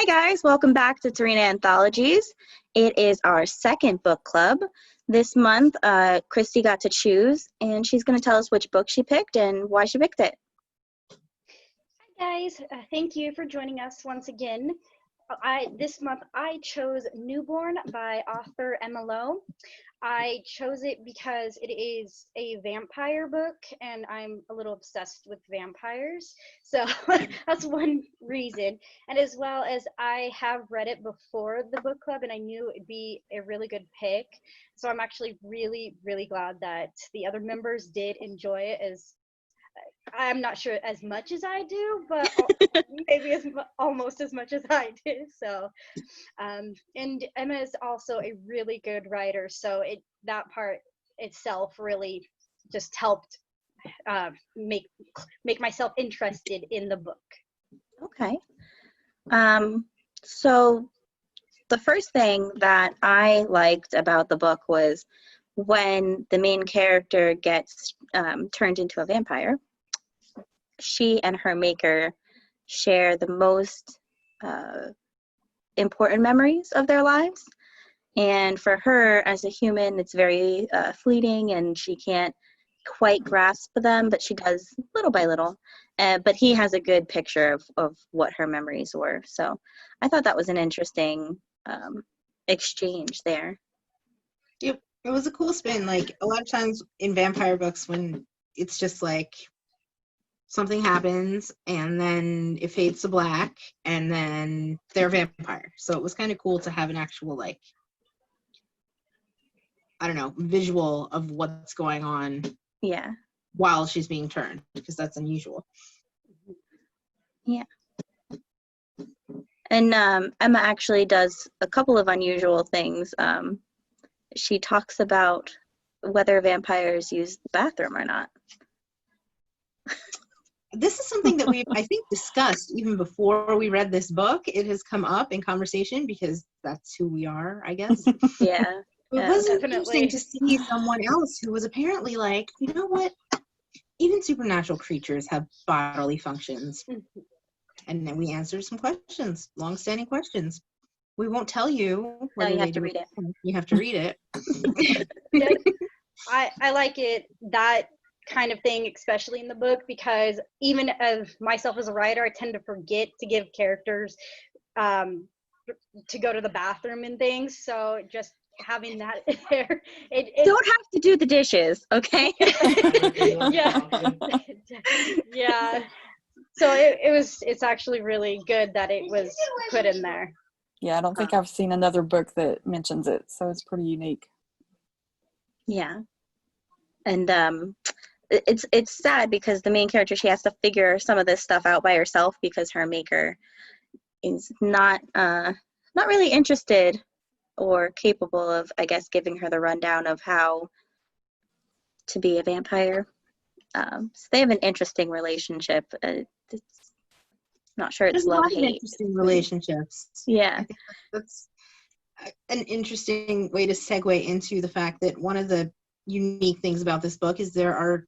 Hi guys, welcome back to Tarina Anthologies. It is our second book club. This month, Christy got to choose, and she's going to tell us which book she picked and why she picked it. Hi guys, thank you for joining us once again. This month I chose Newborn by author Emma Lowe. I chose it because it is a vampire book and I'm a little obsessed with vampires. So that's one reason. And as well as I have read it before the book club and I knew it'd be a really good pick. So I'm actually really, really glad that the other members did enjoy it as I'm not sure as much as I do, but maybe almost as much as I do. So, and Emma is also a really good writer, so that part itself really just helped make myself interested in the book. Okay. So the first thing that I liked about the book was when the main character gets turned into a vampire. She and her maker share the most important memories of their lives. And for her, as a human, it's very fleeting and she can't quite grasp them, but she does little by little. But he has a good picture of what her memories were. So I thought that was an interesting exchange there. Yep, it was a cool spin. Like a lot of times in vampire books, when it's just like something happens and then it fades to black and then they're a vampire. So it was kind of cool to have an actual, like, I don't know, visual of what's going on. Yeah. While she's being turned, because that's unusual. Yeah. And Emma actually does a couple of unusual things. She talks about whether vampires use the bathroom or not. This is something that we've, I think, discussed even before we read this book. It has come up in conversation because that's who we are, I guess. Yeah. It was interesting to see someone else who was apparently like, you know what? Even supernatural creatures have bodily functions. And then we answered some questions, long-standing questions. We won't tell you whether you have they to do read it. You have to read it. I like it, that kind of thing, especially in the book, because even as myself as a writer, I tend to forget to give characters to go to the bathroom and things. So just having that there, it don't have to do the dishes, okay? yeah. So it's actually really good that it was put in there. Yeah, I don't think I've seen another book that mentions it, so it's pretty unique. Yeah. And it's sad because the main character, she has to figure some of this stuff out by herself because her maker is not really interested or capable of, I guess, giving her the rundown of how to be a vampire. So they have an interesting relationship. It's not sure it's love-hate. Interesting relationships. Yeah. I think that's an interesting way to segue into the fact that one of the unique things about this book is there are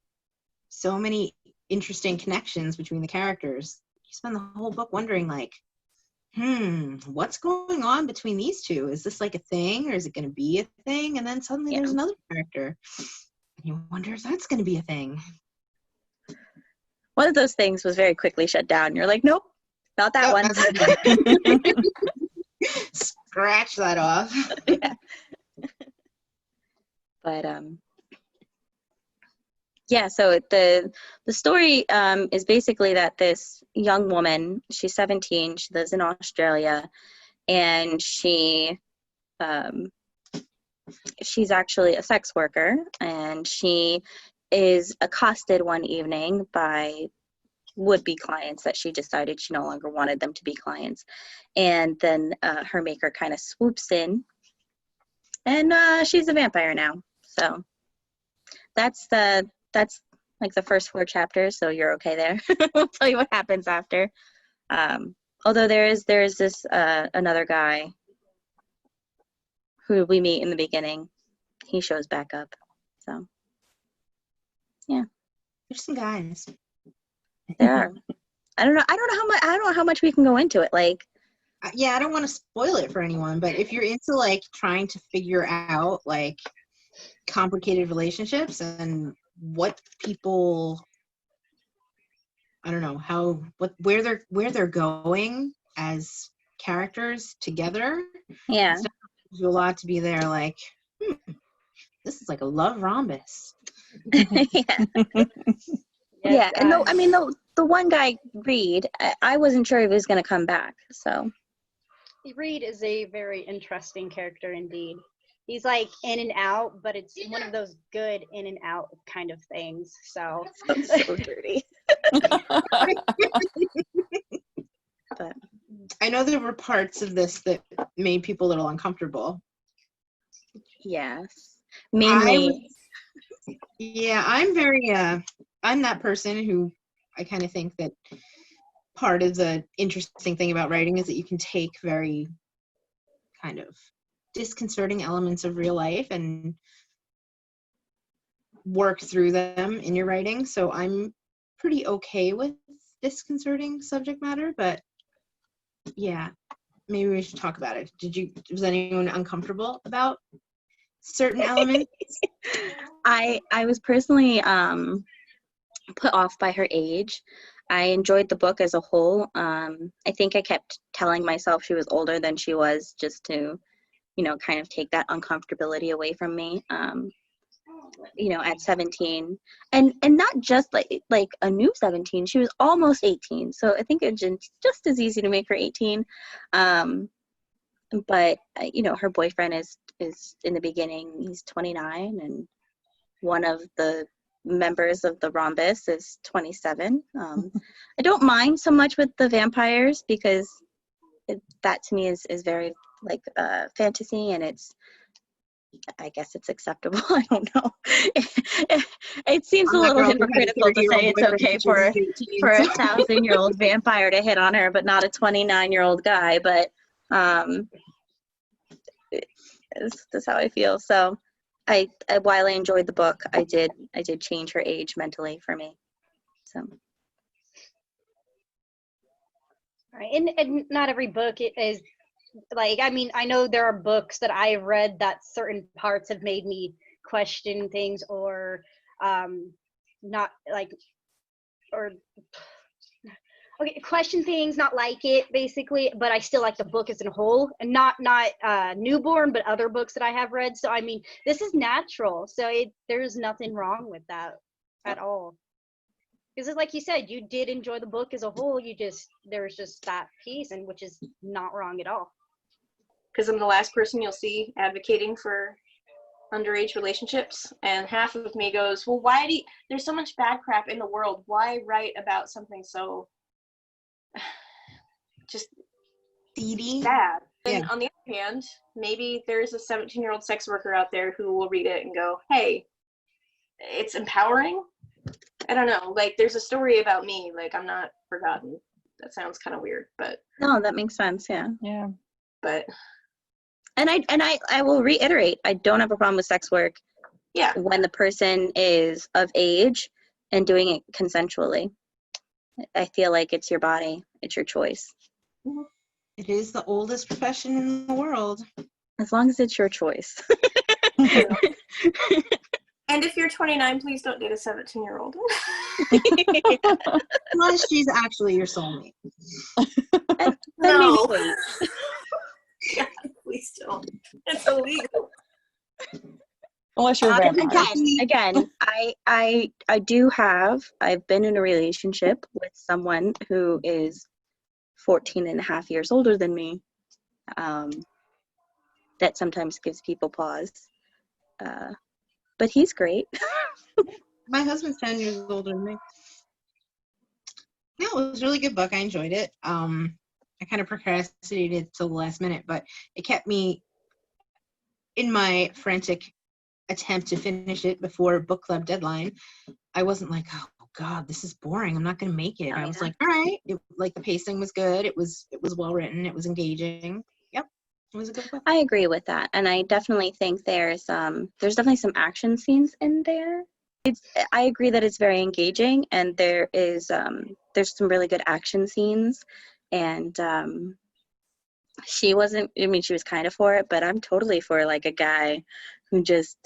so many interesting connections between the characters. You spend the whole book wondering, like, what's going on between these two? Is this like a thing, or is it going to be a thing? And then suddenly there's another character, and you wonder if that's going to be a thing. One of those things was very quickly shut down. You're like, nope, not that one. Scratch that off. Yeah. But yeah, so the story is basically that this young woman, she's 17, she lives in Australia, and she's actually a sex worker, and she is accosted one evening by would-be clients that she decided she no longer wanted them to be clients. And then her maker kind of swoops in, and she's a vampire now. So that's like the first 4 chapters, so you're okay there. I'll tell you what happens after. Although there is this another guy who we meet in the beginning. He shows back up. So yeah. There's some guys. There are. I don't know how much we can go into it. Like, yeah, I don't want to spoil it for anyone, but if you're into like trying to figure out like complicated relationships and what people, I don't know how, where they're going as characters together, Yeah. it's definitely a lot to be there like, this is like a love rhombus. Yeah. Yeah. And I mean, the one guy, Reed, I wasn't sure if he was going to come back. So Reed is a very interesting character indeed. He's like in and out, but it's one of those good in and out kind of things. So sounds so dirty. But I know there were parts of this that made people a little uncomfortable. yes, mainly. Yeah, I'm very, I'm that person who I kind of think that part of the interesting thing about writing is that you can take very kind of disconcerting elements of real life and work through them in your writing. So I'm pretty okay with disconcerting subject matter, but yeah, maybe we should talk about it. Was anyone uncomfortable about certain elements? I was personally put off by her age. I enjoyed the book as a whole. I think I kept telling myself she was older than she was, just to, kind of take that uncomfortability away from me. At 17, and not just like a new 17. She was almost 18, so I think it's just as easy to make her 18. But her boyfriend is in the beginning, he's 29, and one of the members of the rhombus is 27. I don't mind so much with the vampires, because that to me is very like fantasy, and I guess it's acceptable. I don't know. It seems a little hypocritical to say it's okay for a 1,000-year-old vampire to hit on her, but not a 29-year-old guy. But that's how I feel. So, while I enjoyed the book, I did change her age mentally for me. So. Right. And not every book is like, I mean, I know there are books that I've read that certain parts have made me question things, or not like, or okay, question things, not like it basically, but I still like the book as a whole, and not Newborn, but other books that I have read. So I mean, this is natural, so there's nothing wrong with that at all. Because like you said, you did enjoy the book as a whole. There's just that piece, and which is not wrong at all. Because I'm the last person you'll see advocating for underage relationships, and half of me goes, well, there's so much bad crap in the world, why write about something so just seedy, bad? Yeah. And on the other hand, maybe there's a 17-year-old sex worker out there who will read it and go, hey, it's empowering. I don't know, like, there's a story about me, like, I'm not forgotten. That sounds kind of weird, but No, that makes sense. Yeah. But And I will reiterate, I don't have a problem with sex work. Yeah. When the person is of age and doing it consensually. I feel like it's your body, it's your choice. It is the oldest profession in the world. As long as it's your choice. And if you're 29, please don't date a 17-year-old. Unless she's actually your soulmate. No. Yeah, please don't. It's illegal. Unless you're a vampire. Again, I've been in a relationship with someone who is 14 and a half years older than me. That sometimes gives people pause. But he's great. My husband's 10 years older than me. No, it was a really good book. I enjoyed it. I kind of procrastinated till the last minute, but it kept me in my frantic attempt to finish it before book club deadline. I wasn't like, oh God, this is boring, I'm not going to make it. I was like, all right. The pacing was good. It was well written. It was engaging. Yep. It was a good book. I agree with that. And I definitely think there's definitely some action scenes in there. I agree that it's very engaging, and there's some really good action scenes, and she wasn't, I mean, she was kind of for it, but I'm totally for like a guy who just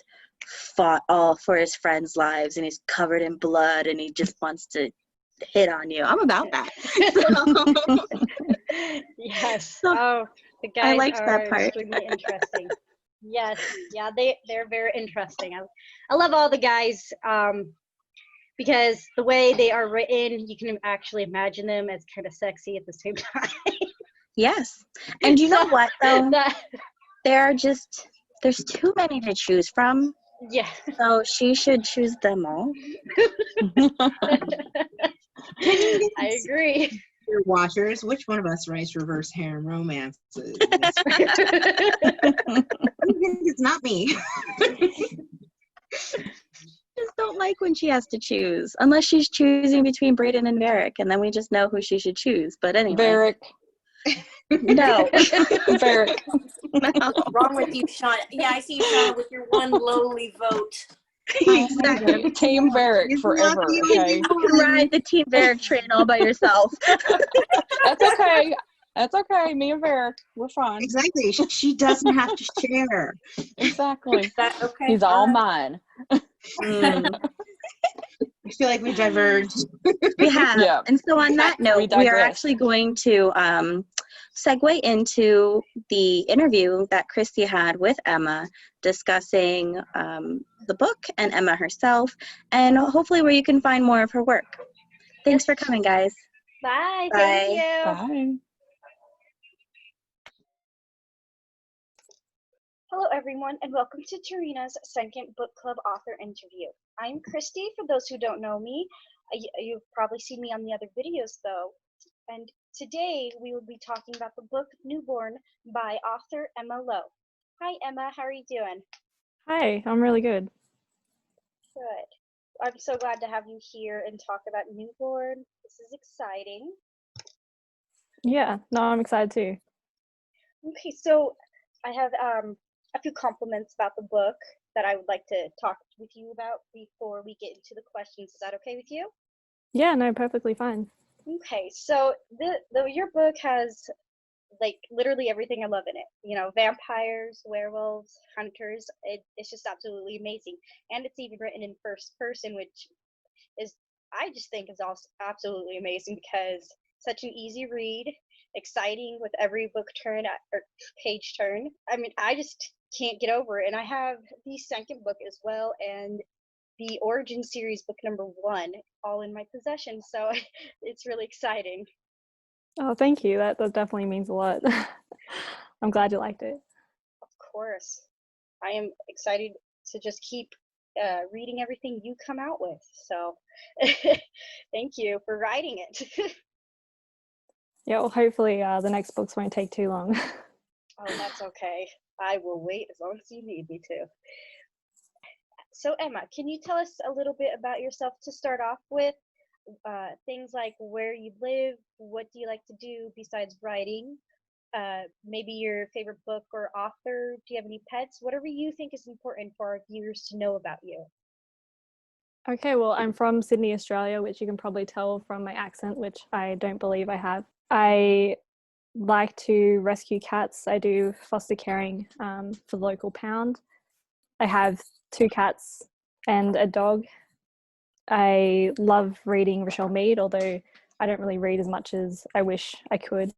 fought all for his friends' lives and he's covered in blood and he just wants to hit on you. I'm about that. Yes. So, Oh, the I guys liked that are part. extremely interesting. Yes. Yeah, they're very interesting. I love all the guys because the way they are written, you can actually imagine them as kind of sexy at the same time. Yes. And you know So, what, though? that, There's too many to choose from. yeah. So she should choose them all. I agree. Dear watchers, which one of us writes reverse harem romances? It's not me. Just don't like when she has to choose, unless she's choosing between Brayden and Varric, and then we just know who she should choose. But anyway, Varric. no, Varric. no, What's wrong with you, Shauna? Yeah, I see you, Shauna, with your one lowly vote. exactly. Team Varric forever, okay? You can ride the Team Varric train all by yourself. That's okay. That's okay. Me and Varric, we're fine. Exactly. She doesn't have to share. Exactly. That okay? He's all right. mine. Mm, I feel like we diverged. we have. Yeah. And so on that We note, we are digress. actually going to segue into the interview that Christy had with Emma discussing the book and Emma herself, and hopefully where you can find more of her work. Thanks for coming, guys. Bye. Bye. Thank you. Bye. Hello, everyone, and welcome to Tarina's second book club author interview. I'm Christy, for those who don't know me. You've probably seen me on the other videos, though. And today we will be talking about the book Newborn by author Emma Lowe. Hi, Emma. How are you doing? Hi, I'm really good. Good. I'm so glad to have you here and talk about Newborn. This is exciting. Yeah, no, I'm excited too. Okay, so I have a few compliments about the book that I would like to talk with you about before we get into the questions. Is that okay with you? Yeah, no, perfectly fine. Okay, so your book has like literally everything I love in it. You know, vampires, werewolves, hunters. It's just absolutely amazing, and it's even written in first person, which is I just think is also absolutely amazing because such an easy read, exciting with every book turn or page turn. I mean, I just can't get over it. And I have the second book as well, and the Origin series book number 1 all in my possession. So it's really exciting. Oh, thank you. That definitely means a lot. I'm glad you liked it. Of course, I am excited to just keep reading everything you come out with. So thank you for writing it. Yeah, well, hopefully the next books won't take too long. Oh, that's okay. I will wait as long as you need me to. So, Emma, can you tell us a little bit about yourself to start off with? Things like where you live, what do you like to do besides writing? Maybe your favorite book or author. Do you have any pets? Whatever you think is important for our viewers to know about you. Okay, well, I'm from Sydney, Australia, which you can probably tell from my accent, which I don't believe I have. I like to rescue cats. I do foster caring for the local pound. I have 2 cats and a dog. I love reading Rochelle Mead, although I don't really read as much as I wish I could.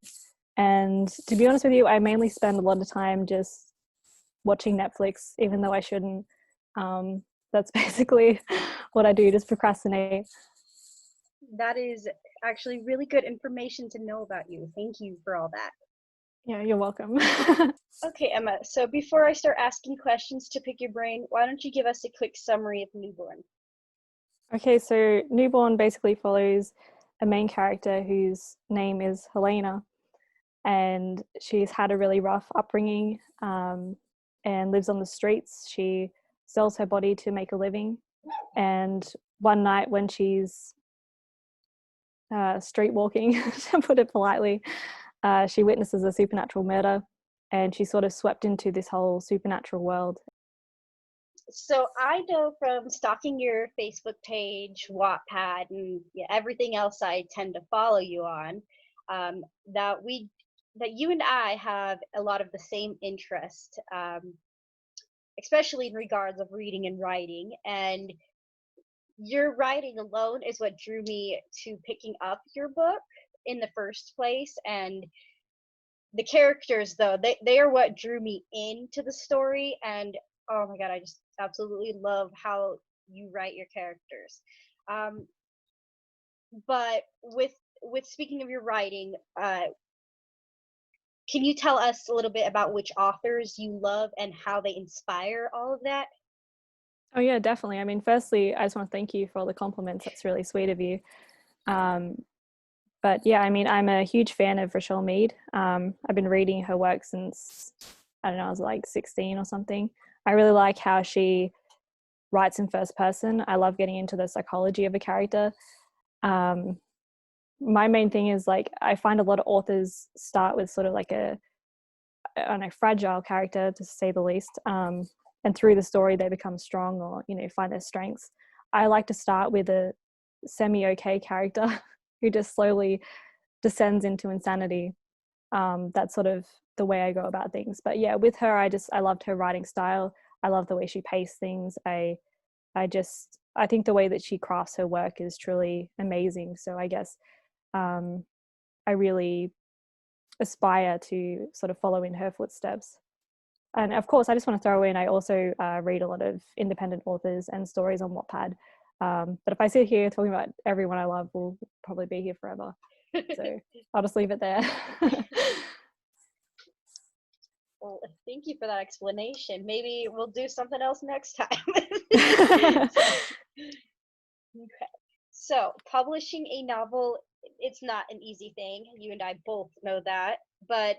And to be honest with you, I mainly spend a lot of time just watching Netflix, even though I shouldn't. That's basically what I do, just procrastinate. That is actually really good information to know about you. Thank you for all that. Yeah, you're welcome. Okay, Emma, so before I start asking questions to pick your brain, why don't you give us a quick summary of Newborn? Okay, so Newborn basically follows a main character whose name is Helena, and she's had a really rough upbringing and lives on the streets. She sells her body to make a living, and one night when she's street walking, to put it politely, she witnesses a supernatural murder, and she's sort of swept into this whole supernatural world. So I know from stalking your Facebook page, Wattpad, and everything else I tend to follow you on, that we that you and I have a lot of the same interest, especially in regards of reading and writing. And your writing alone is what drew me to picking up your book in the first place. And the characters, though, they are what drew me into the story. And oh my god, I just absolutely love how you write your characters. Um, but with speaking of your writing, can you tell us a little bit about which authors you love and how they inspire all of that? Oh yeah, definitely. I mean, firstly, I just want to thank you for all the compliments. That's really sweet of you. Um, but yeah, I mean, I'm a huge fan of Rochelle Mead. I've been reading her work since, I don't know, I was like 16 or something. I really like how she writes in first person. I love getting into the psychology of a character. Um, my main thing is like, I find a lot of authors start with sort of like a, I don't know, fragile character, to say the least. And through the story, they become strong or, you know, find their strengths. I like to start with a semi-okay character who just slowly descends into insanity. That's sort of the way I go about things. But yeah, with her, I loved her writing style. I love the way she paced things. I think the way that she crafts her work is truly amazing. So I guess I really aspire to sort of follow in her footsteps. And of course, I just want to throw in, I also read a lot of independent authors and stories on Wattpad. But if I sit here talking about everyone I love, we'll probably be here forever. So I'll just leave it there. Well, thank you for that explanation. Maybe we'll do something else next time. Okay. So, publishing a novel, it's not an easy thing. You and I both know that. But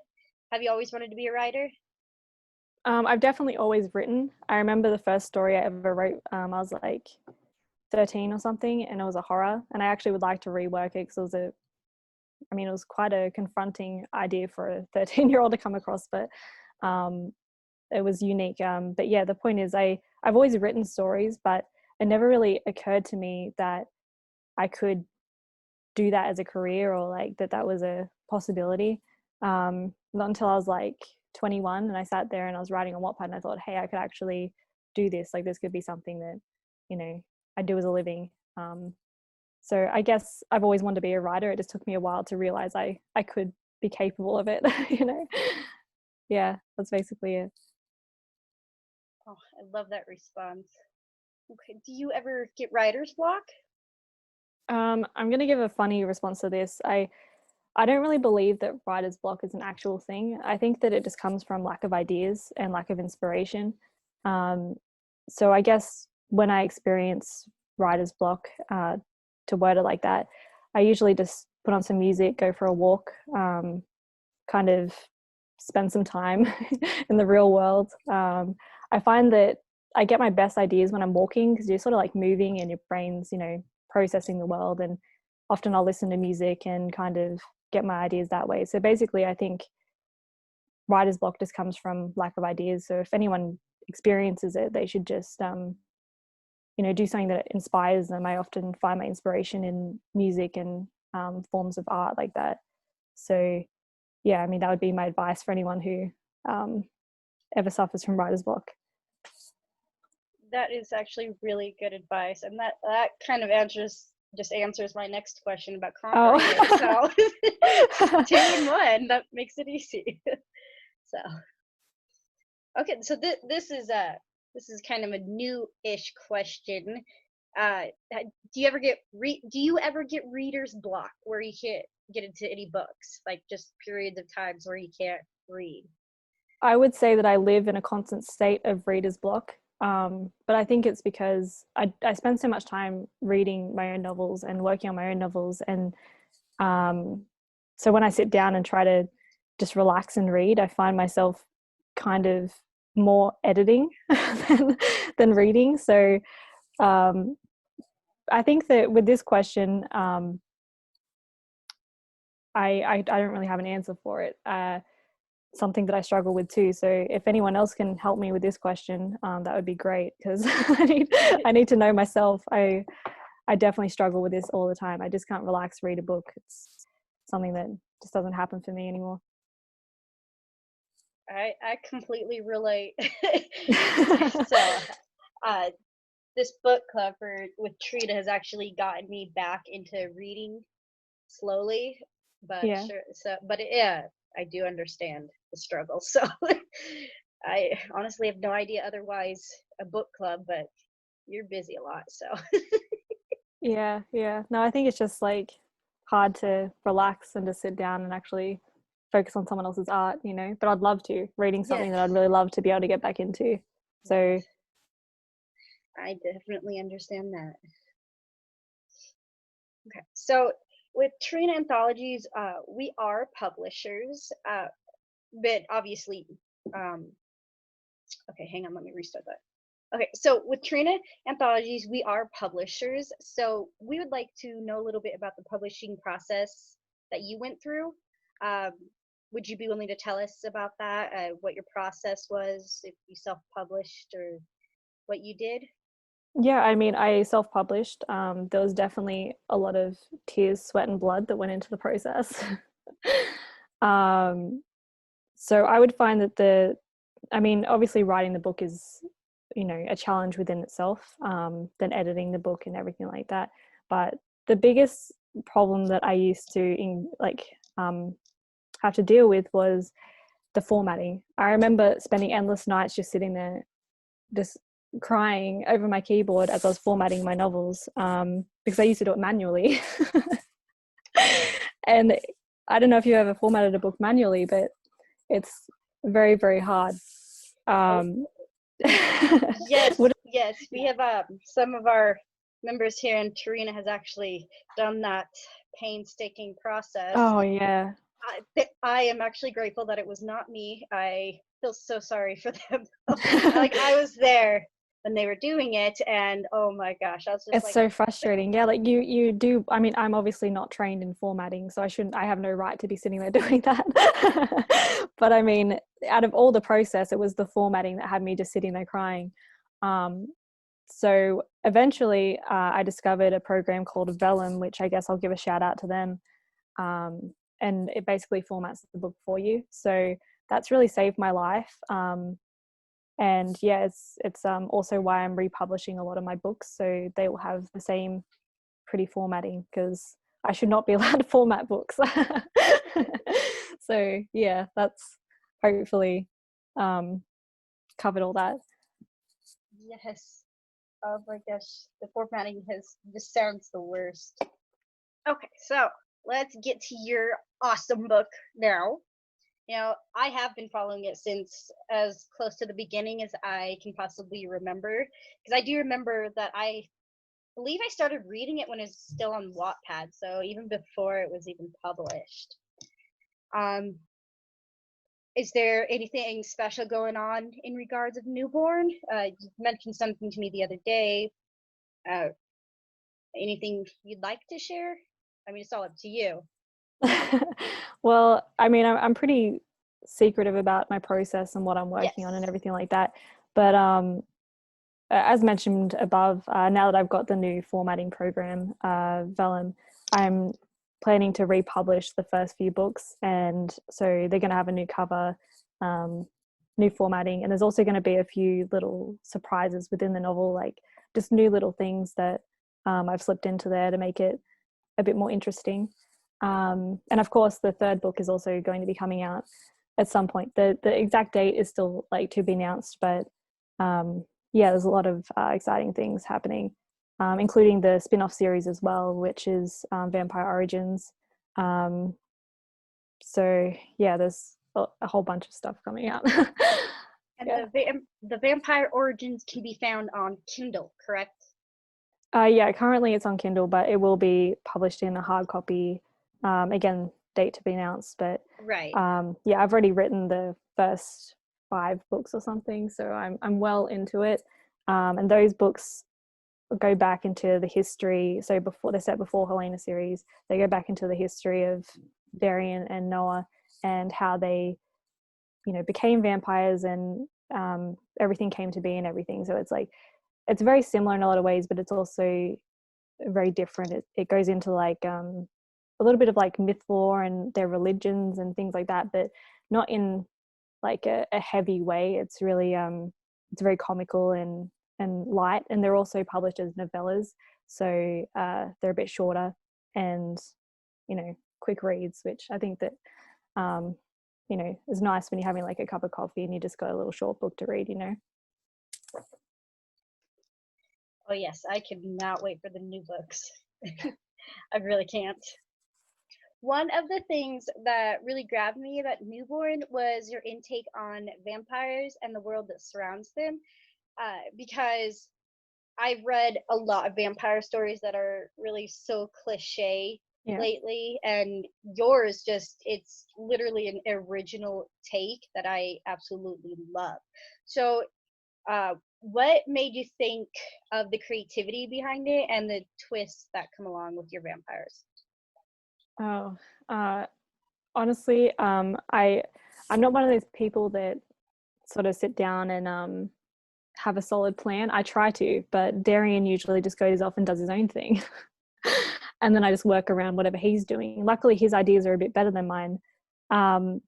have you always wanted to be a writer? I've definitely always written. I remember the first story I ever wrote, I was like 13 or something, and it was a horror. And I actually would like to rework it because it was quite a confronting idea for a 13-year-old to come across, but it was unique. But yeah, the point is I've always written stories, but it never really occurred to me that I could do that as a career, or like that was a possibility. Not until I was like 21 and I sat there and I was writing on Wattpad and I thought, hey, I could actually do this. Like this could be something that, you know, I do as a living. So I guess I've always wanted to be a writer. It just took me a while to realize I could be capable of it, you know. Yeah, that's basically it. Oh, I love that response. Okay. Do you ever get writer's block? I'm going to give a funny response to this. I don't really believe that writer's block is an actual thing. I think that it just comes from lack of ideas and lack of inspiration. So I guess when I experience writer's block, to word it like that, I usually just put on some music, go for a walk, kind of spend some time in the real world. I find that I get my best ideas when I'm walking because you're sort of like moving and your brain's, you know, processing the world. And often I'll listen to music and kind of get my ideas that way. So basically, I think writer's block just comes from lack of ideas. So if anyone experiences it, they should just, you know, do something that inspires them. I often find my inspiration in music and forms of art like that. So yeah, I mean, that would be my advice for anyone who ever suffers from writer's block. That is actually really good advice, and that kind of answers my next question about conquering it. So 2 in 1, that makes it easy. So okay, so this is kind of a new-ish question. Do you ever get reader's block where you can't get into any books, like just periods of times where you can't read? I would say that I live in a constant state of reader's block. But I think it's because I spend so much time reading my own novels and working on my own novels. And so when I sit down and try to just relax and read, I find myself kind of more editing than reading. So I think that with this question, I don't really have an answer for it. Something that I struggle with too. So if anyone else can help me with this question, that would be great, because I need to know myself. I definitely struggle with this all the time. I just can't relax, read a book. It's something that just doesn't happen for me anymore. I completely relate. So, uh, this book club with Trina has actually gotten me back into reading slowly, but Yeah. sure. So, but yeah, I do understand the struggle. So, I honestly have no idea otherwise a book club, but you're busy a lot, so. Yeah, yeah. No, I think it's just like hard to relax and to sit down and actually focus on someone else's art, you know. But I'd love to reading something that I'd really love to be able to get back into. So I definitely understand that. Okay, so with Tarina Anthologies, we are publishers, but obviously, um, okay, hang on, let me restart that. Okay, so with Tarina Anthologies, we are publishers, so we would like to know a little bit about the publishing process that you went through. Um, would you be willing to tell us about that, what your process was, if you self-published or what you did? yeah, I mean, I self-published. There was definitely a lot of tears, sweat, and blood that went into the process. um, so I would find that I mean, obviously writing the book is, you know, a challenge within itself, then editing the book and everything like that. But the biggest problem that I used to have to deal with was the formatting. I remember spending endless nights just sitting there, just crying over my keyboard as I was formatting my novels, because I used to do it manually. And I don't know if you ever formatted a book manually, but it's very, very hard. Yes, yes, we have some of our members here, and Tarina has actually done that painstaking process. Oh yeah. I am actually grateful that it was not me. I feel so sorry for them. Like I was there when they were doing it, and oh my gosh, I was just It's like, so frustrating. Yeah, like you do. I mean, I'm obviously not trained in formatting, so I have no right to be sitting there doing that. But I mean, out of all the process, it was the formatting that had me just sitting there crying. Um, so eventually, I discovered a program called Vellum, which I guess I'll give a shout out to them. And it basically formats the book for you. So that's really saved my life. And yeah, it's also why I'm republishing a lot of my books, so they will have the same pretty formatting, because I should not be allowed to format books. So yeah, that's hopefully covered all that. yes, oh my gosh, the formatting just sounds the worst. Okay, so let's get to your awesome book now. You know, I have been following it since as close to the beginning as I can possibly remember. Because I do remember that I believe I started reading it when it was still on Wattpad, so even before it was even published. Um, is there anything special going on in regards of Newborn? You mentioned something to me the other day. Uh, anything you'd like to share? I mean, it's all up to you. Well, I mean, I'm pretty secretive about my process and what I'm working on and everything like that. But as mentioned above, now that I've got the new formatting program, Vellum, I'm planning to republish the first few books, and so they're going to have a new cover, new formatting, and there's also going to be a few little surprises within the novel, like just new little things that I've slipped into there to make it a bit more interesting. And of course, the third book is also going to be coming out at some point. The exact date is still like to be announced, but yeah, there's a lot of exciting things happening, including the spin-off series as well, which is Vampire Origins. So yeah, there's a whole bunch of stuff coming out. And Yeah. the Vampire Origins can be found on Kindle, correct? Yeah, currently it's on Kindle, but it will be published in a hard copy. Again, date to be announced, but Right. yeah, I've already written the first 5 books or something, so I'm well into it. And those books go back into the history. So they're set before Helena series. They go back into the history of Varian and Noah and how they, you know, became vampires, and everything came to be and everything. So it's very similar in a lot of ways, but it's also very different. It goes into like a little bit of like myth lore and their religions and things like that, but not in like a heavy way. It's really it's very comical and light, and they're also published as novellas, so they're a bit shorter and, you know, quick reads, which I think that you know, is nice when you're having like a cup of coffee and you just got a little short book to read, you know. Oh yes, I cannot wait for the new books. I really can't. One of the things that really grabbed me about Newborn was your intake on vampires and the world that surrounds them, because I've read a lot of vampire stories that are really so cliche lately, and yours it's literally an original take that I absolutely love. So what made you think of the creativity behind it and the twists that come along with your vampires? Oh, honestly, I'm not one of those people that sort of sit down and have a solid plan. I try to, but Darian usually just goes off and does his own thing. And then I just work around whatever he's doing. Luckily, his ideas are a bit better than mine. But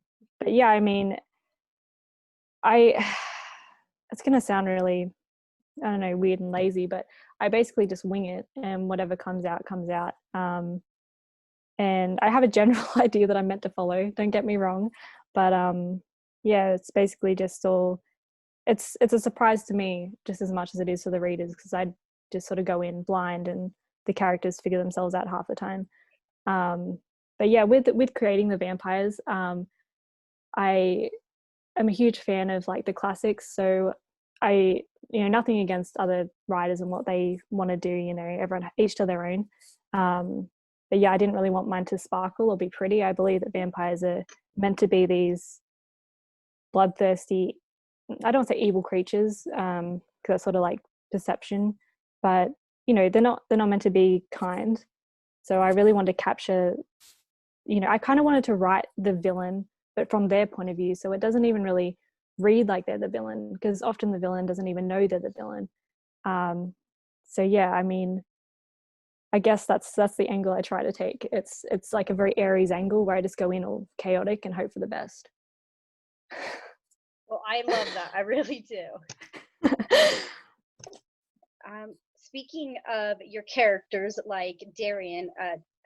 yeah, I mean, it's going to sound really, I don't know, weird and lazy, but I basically just wing it, and whatever comes out, comes out. And I have a general idea that I'm meant to follow, don't get me wrong. But yeah, it's basically just all, it's a surprise to me just as much as it is to the readers, because I just sort of go in blind and the characters figure themselves out half the time. But yeah, with creating the vampires, I am a huge fan of like the classics. So I, you know, nothing against other writers and what they want to do, you know, everyone each to their own. But yeah, I didn't really want mine to sparkle or be pretty. I believe that vampires are meant to be these bloodthirsty, I don't say evil creatures, because that's sort of like perception, but you know, they're not meant to be kind. So I really wanted to capture, you know, I kind of wanted to write the villain, but from their point of view. So it doesn't even really read like they're the villain, because often the villain doesn't even know they're the villain. So yeah, I mean, I guess that's the angle I try to take. It's like a very Aries angle where I just go in all chaotic and hope for the best. Well, I love that. I really do. Speaking of your characters like Darian,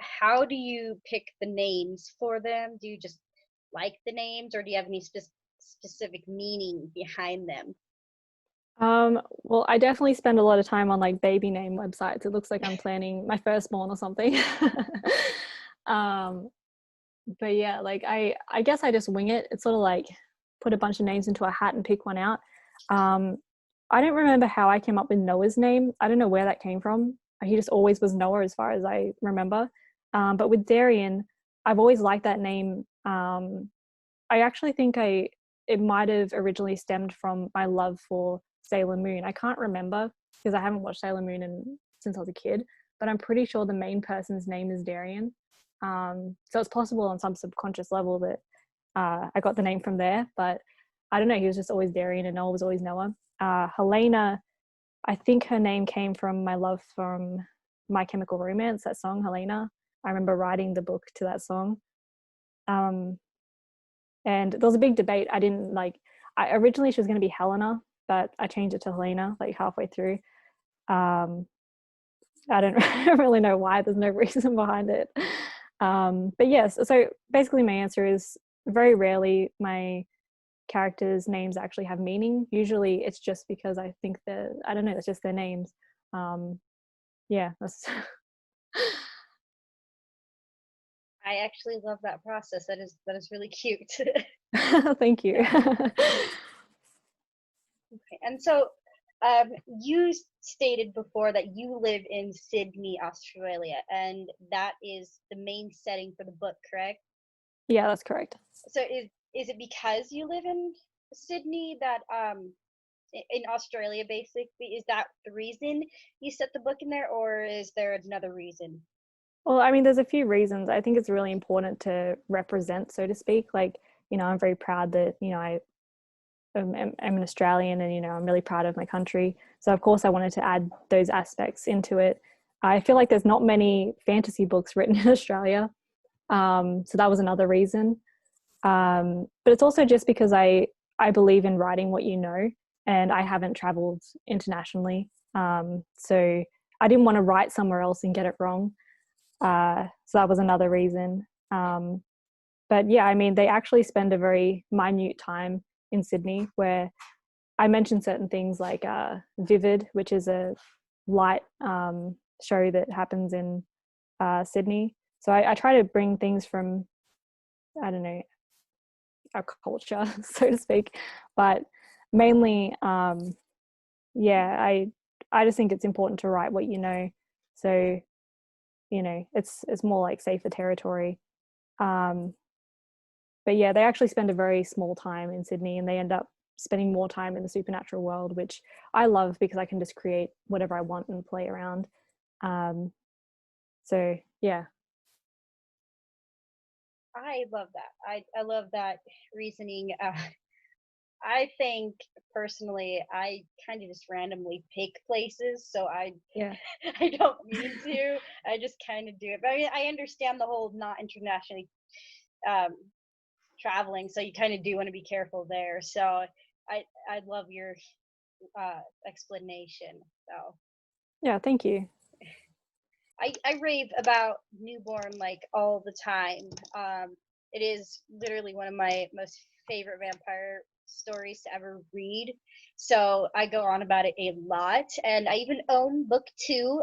how do you pick the names for them? Do you just like the names, or do you have any specific meaning behind them? Well, I definitely spend a lot of time on like baby name websites. It looks like I'm planning my firstborn or something. But yeah, like I guess I just wing it. It's sort of like put a bunch of names into a hat and pick one out. I don't remember how I came up with Noah's name. I don't know where that came from. He just always was Noah as far as I remember. But with Darian, I've always liked that name. I actually think it might have originally stemmed from my love for Sailor Moon. I can't remember because I haven't watched Sailor Moon since I was a kid, but I'm pretty sure the main person's name is Darian. So it's possible on some subconscious level that I got the name from there, but I don't know. He was just always Darian and Noah was always Noah. Helena, I think her name came from my love from My Chemical Romance, that song, Helena. I remember writing the book to that song. And there was a big debate. Originally she was going to be Helena, but I changed it to Helena like halfway through. I don't really know why. There's no reason behind it. But yes, so basically my answer is very rarely my characters' names actually have meaning. Usually it's just because I think I don't know, it's just their names. Yeah, that's I actually love that process. That is really cute. Thank you. Okay. And so you stated before that you live in Sydney, Australia, and that is the main setting for the book, correct? Yeah, that's correct. So is it because you live in Sydney that in Australia basically, is that the reason you set the book in there, or is there another reason? Well, I mean, there's a few reasons. I think it's really important to represent, so to speak. Like, you know, I'm very proud that, you know, I'm an Australian and, you know, I'm really proud of my country. So, of course, I wanted to add those aspects into it. I feel like there's not many fantasy books written in Australia. So that was another reason. But it's also just because I I believe in writing what you know, and I haven't traveled internationally. So I didn't want to write somewhere else and get it wrong. So that was another reason. But yeah, I mean, they actually spend a very minute time in Sydney where I mentioned certain things like Vivid, which is a light show that happens in Sydney. So I try to bring things from, I don't know, our culture, so to speak. But mainly, yeah, I just think it's important to write what you know. So, you know, it's more like safer territory. But yeah, they actually spend a very small time in Sydney, and they end up spending more time in the supernatural world, which I love because I can just create whatever I want and play around. So yeah. I love that. I love that reasoning. I think personally, I kind of just randomly pick places, so I Yeah. I don't mean to. I just kind of do it. But I mean, I understand the whole not internationally um, traveling, so you kind of do want to be careful there. So I love your explanation. So Yeah, thank you. I rave about Newborn like all the time. It is literally one of my most favorite vampire stories to ever read. So I go on about it a lot, and I even own book 2,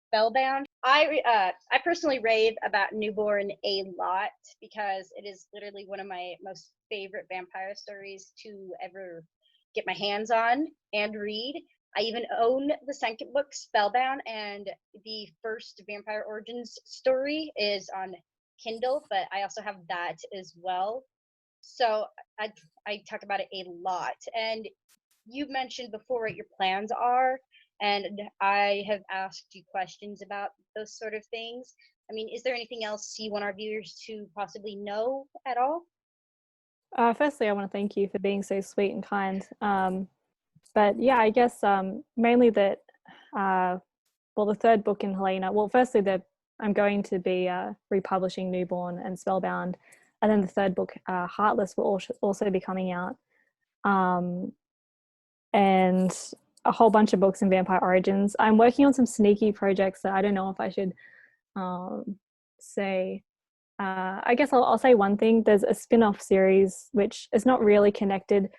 Spellbound. I personally rave about Newborn a lot because it is literally one of my most favorite vampire stories to ever get my hands on and read. I even own the second book, Spellbound, and the first Vampire Origins story is on Kindle, but I also have that as well. So I I talk about it a lot. And you mentioned before what your plans are, and I have asked you questions about those sort of things. I mean, is there anything else you want our viewers to possibly know at all? Firstly, I want to thank you for being so sweet and kind. But yeah, I guess mainly that, well, the third book in Helena, well, firstly, that I'm going to be republishing Newborn and Spellbound. And then the third book, Heartless, will also be coming out. And a whole bunch of books in Vampire Origins. I'm working on some sneaky projects that I don't know if I should say. I guess I'll say one thing. There's a spin-off series which is not really connected.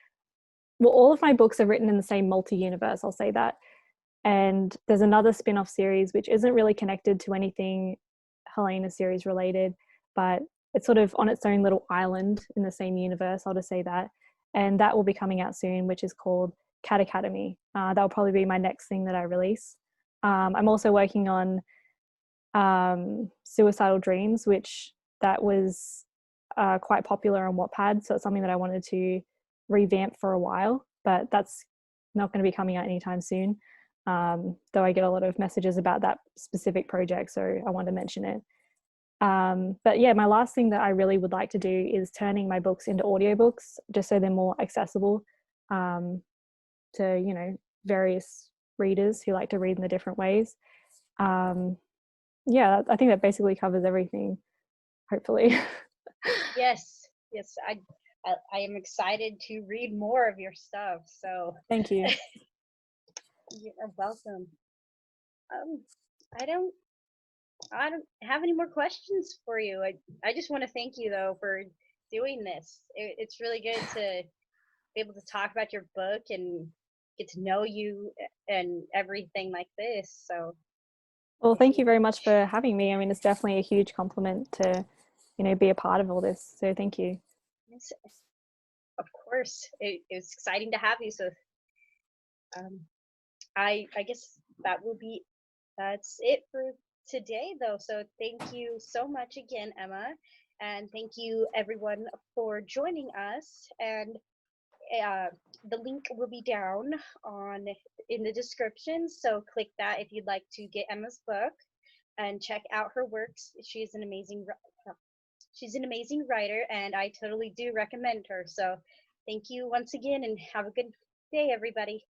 Well, all of my books are written in the same multi-universe, I'll say that. And there's another spin-off series which isn't really connected to anything Helena series related, but it's sort of on its own little island in the same universe, I'll just say that. And that will be coming out soon, which is called Cat Academy. That will probably be my next thing that I release. I'm also working on Suicidal Dreams, which that was quite popular on Wattpad, so it's something that I wanted to revamp for a while, but that's not going to be coming out anytime soon. Though I get a lot of messages about that specific project, so I wanted to mention it. But yeah, my last thing that I really would like to do is turning my books into audiobooks, just so they're more accessible to, you know, various readers who like to read in the different ways. Yeah, I think that basically covers everything, hopefully. Yes, yes, I am excited to read more of your stuff. So Thank you. you're welcome. Um, I don't I don't have any more questions for you. I just want to thank you though for doing this. It's really good to be able to talk about your book and get to know you and everything like this. So Well, thank you very much for having me. I mean, it's definitely a huge compliment to, you know, be a part of all this. So thank you. yes, of course, it's exciting to have you. So um, I guess that's it for today though. So thank you so much again, Emma, and thank you everyone for joining us. And the link will be down on in the description, so click that if you'd like to get Emma's book and check out her works. She's an amazing writer, and I totally do recommend her. So thank you once again, and have a good day, everybody.